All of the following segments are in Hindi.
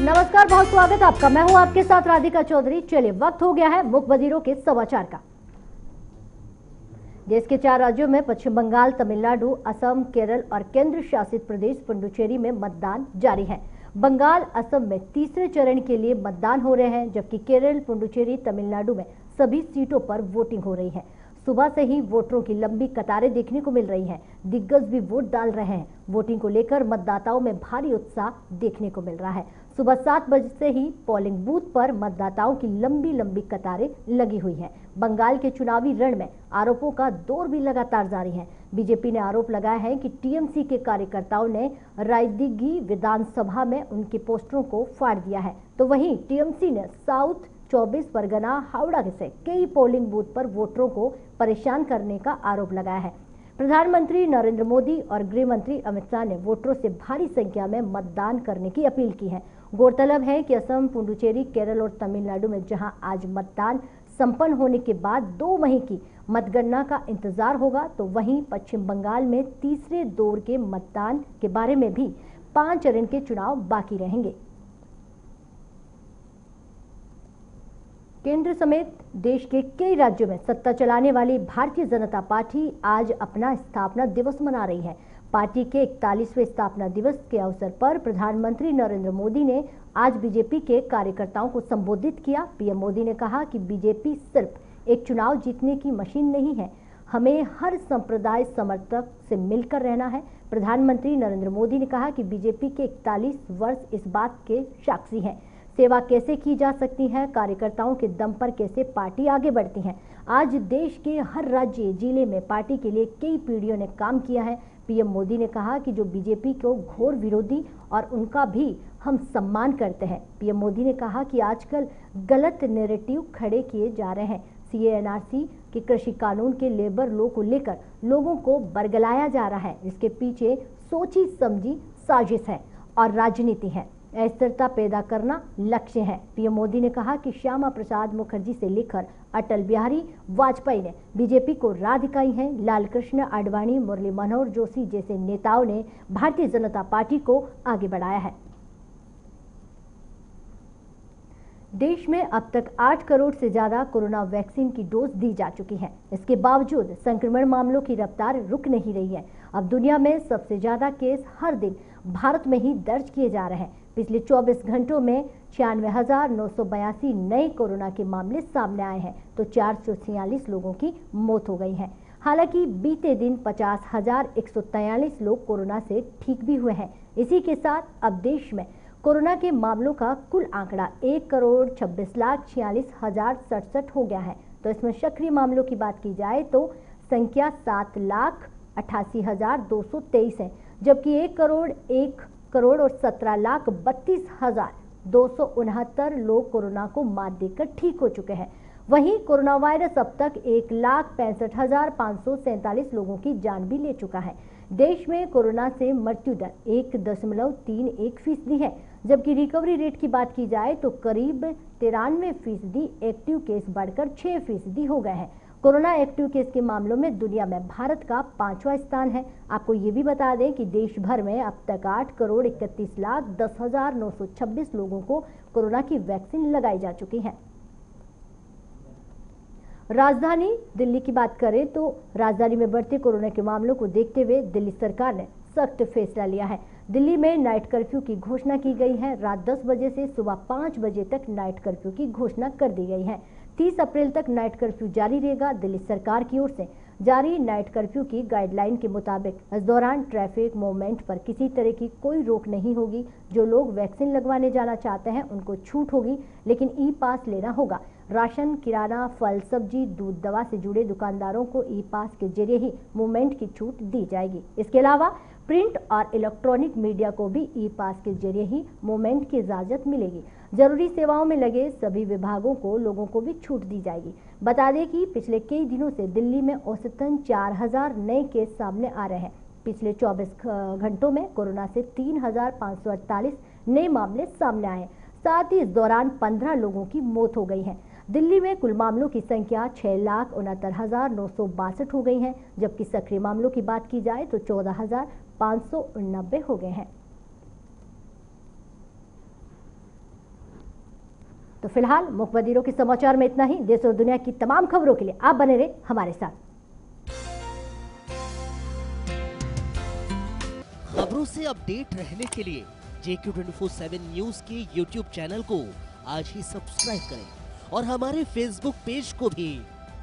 नमस्कार, बहुत स्वागत है आपका। मैं हूं आपके साथ राधिका चौधरी। चलिए, वक्त हो गया है मुख्य वजीरों के समाचार का। देश के 4 राज्यों में पश्चिम बंगाल, तमिलनाडु, असम, केरल और केंद्र शासित प्रदेश पुडुचेरी में मतदान जारी है। बंगाल, असम में तीसरे चरण के लिए मतदान हो रहे हैं, जबकि केरल, पुडुचेरी, तमिलनाडु में सभी सीटों पर वोटिंग हो रही है। सुबह से ही वोटरों की लंबी कतारें देखने को मिल रही हैं। दिग्गज भी वोट डाल रहे हैं। वोटिंग को लेकर मतदाताओं में भारी उत्साह देखने को मिल रहा है। सुबह 7 बजे से ही पोलिंग बूथ पर मतदाताओं की लंबी लंबी कतारें लगी हुई हैं। बंगाल के चुनावी रण में आरोपों का दौर भी लगातार जारी है। बीजेपी ने आरोप लगाया है कि टीएमसी के कार्यकर्ताओं ने रायदिगी विधानसभा में उनके पोस्टरों को फाड़ दिया है, तो वहीं टीएमसी ने साउथ 24 परगना हावड़ा से कई पोलिंग बूथ पर वोटरों को परेशान करने का आरोप लगाया है। प्रधानमंत्री नरेंद्र मोदी और गृह मंत्री अमित शाह ने वोटरों से भारी संख्या में मतदान करने की अपील की है। गौरतलब है कि असम, पुडुचेरी, केरल और तमिलनाडु में जहां आज मतदान संपन्न होने के बाद 2 मई की मतगणना का इंतजार होगा, तो वहीं पश्चिम बंगाल में तीसरे दौर के मतदान के बारे में भी 5 चरण के चुनाव बाकी रहेंगे। केंद्र समेत देश के कई राज्यों में सत्ता चलाने वाली भारतीय जनता पार्टी आज अपना स्थापना दिवस मना रही है। पार्टी के 41वें स्थापना दिवस के अवसर पर प्रधानमंत्री नरेंद्र मोदी ने आज बीजेपी के कार्यकर्ताओं को संबोधित किया। पीएम मोदी ने कहा कि बीजेपी सिर्फ एक चुनाव जीतने की मशीन नहीं है, हमें हर संप्रदाय समर्थक से मिलकर रहना है। प्रधानमंत्री नरेंद्र मोदी ने कहा कि बीजेपी के 41 वर्ष इस बात के साक्षी हैं। सेवा कैसे की जा सकती है, कार्यकर्ताओं के दम पर कैसे पार्टी आगे बढ़ती है। आज देश के हर राज्य जिले में पार्टी के लिए कई पीढ़ियों ने काम किया है। पीएम मोदी ने कहा कि जो बीजेपी को घोर विरोधी और उनका भी हम सम्मान करते हैं। पीएम मोदी ने कहा कि आजकल गलत नैरेटिव खड़े किए जा रहे हैं। सीएनआरसी के कृषि कानून के लेबर लॉ को लेकर लोगों को बरगलाया जा रहा है। इसके पीछे सोची समझी साजिश है और राजनीति है। अस्थिरता पैदा करना लक्ष्य है। पीएम मोदी ने कहा कि श्यामा प्रसाद मुखर्जी से लेकर अटल बिहारी वाजपेयी ने बीजेपी को राह दिखाई है। लाल कृष्ण आडवाणी, मुरली मनोहर जोशी जैसे नेताओं ने भारतीय जनता पार्टी को आगे बढ़ाया है। देश में अब तक 8 करोड़ से ज्यादा कोरोना वैक्सीन की डोज दी जा चुकी है। इसके बावजूद संक्रमण मामलों की रफ्तार रुक नहीं रही है। अब दुनिया में सबसे ज्यादा केस हर दिन भारत में ही दर्ज किए जा रहे हैं। पिछले 24 घंटों में 96,982 नए कोरोना के मामले सामने आए हैं, तो 446 लोगों की मौत हो गई है। हालांकि बीते दिन 50,143 लोग कोरोना से ठीक भी हुए हैं। इसी के साथ अब देश में कोरोना के मामलों का कुल आंकड़ा 1,26,46,067 हो गया है। तो इसमें सक्रिय मामलों की बात की जाए तो संख्या 7,88,223 है, जबकि 1,17,32,269 लोग कोरोना को मात देकर ठीक हो चुके हैं। वहीं कोरोना वायरस अब तक 1,65,547 लोगों की जान भी ले चुका है। देश में कोरोना से मृत्यु दर 1.31% है, जबकि रिकवरी रेट की बात की जाए तो करीब 93%। एक्टिव केस बढ़कर 6% हो गए हैं। कोरोना एक्टिव केस के मामलों में दुनिया में भारत का 5वां स्थान है। आपको ये भी बता दें कि देश भर में अब तक 8,31,10,926 लोगों को कोरोना की वैक्सीन लगाई जा चुकी है। राजधानी दिल्ली की बात करें तो राजधानी में बढ़ते कोरोना के मामलों को देखते हुए दिल्ली सरकार ने सख्त फैसला लिया है। दिल्ली में नाइट कर्फ्यू की घोषणा की गई है। रात 10 बजे से सुबह 5 बजे तक नाइट कर्फ्यू की घोषणा कर दी गई है। 30 अप्रैल तक नाइट कर्फ्यू जारी रहेगा। दिल्ली सरकार की ओर से जारी नाइट कर्फ्यू की गाइडलाइन के मुताबिक इस दौरान ट्रैफिक मूवमेंट पर किसी तरह की कोई रोक नहीं होगी। जो लोग वैक्सीन लगवाने जाना चाहते हैं उनको छूट होगी, लेकिन ई पास लेना होगा। राशन, किराना, फल, सब्जी, दूध, दवा से जुड़े दुकानदारों को ई पास के जरिए ही मूवमेंट की छूट दी जाएगी। इसके अलावा प्रिंट और इलेक्ट्रॉनिक मीडिया को भी ई पास के जरिए ही मूवमेंट की इजाजत मिलेगी। जरूरी सेवाओं में लगे सभी विभागों को लोगों को भी छूट दी जाएगी। बता दें कि पिछले कई दिनों से दिल्ली में औसतन 4,000 नए केस सामने आ रहे हैं। पिछले 24 घंटों में कोरोना से 3,548 नए मामले सामने आए। साथ ही इस दौरान 15 लोगों की मौत हो गई है। दिल्ली में कुल मामलों की संख्या 6,69,962 हो गई है, जबकि सक्रिय मामलों की बात की जाए तो 14,589 हो गए हैं। तो फिलहाल मुखबदिरों के समाचार में इतना ही। देश और दुनिया की तमाम खबरों के लिए आप बने रहे हमारे साथ। खबरों से अपडेट रहने के लिए JQ24/7 न्यूज के YouTube चैनल को आज ही सब्सक्राइब करें और हमारे Facebook पेज को भी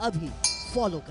अभी फॉलो करें।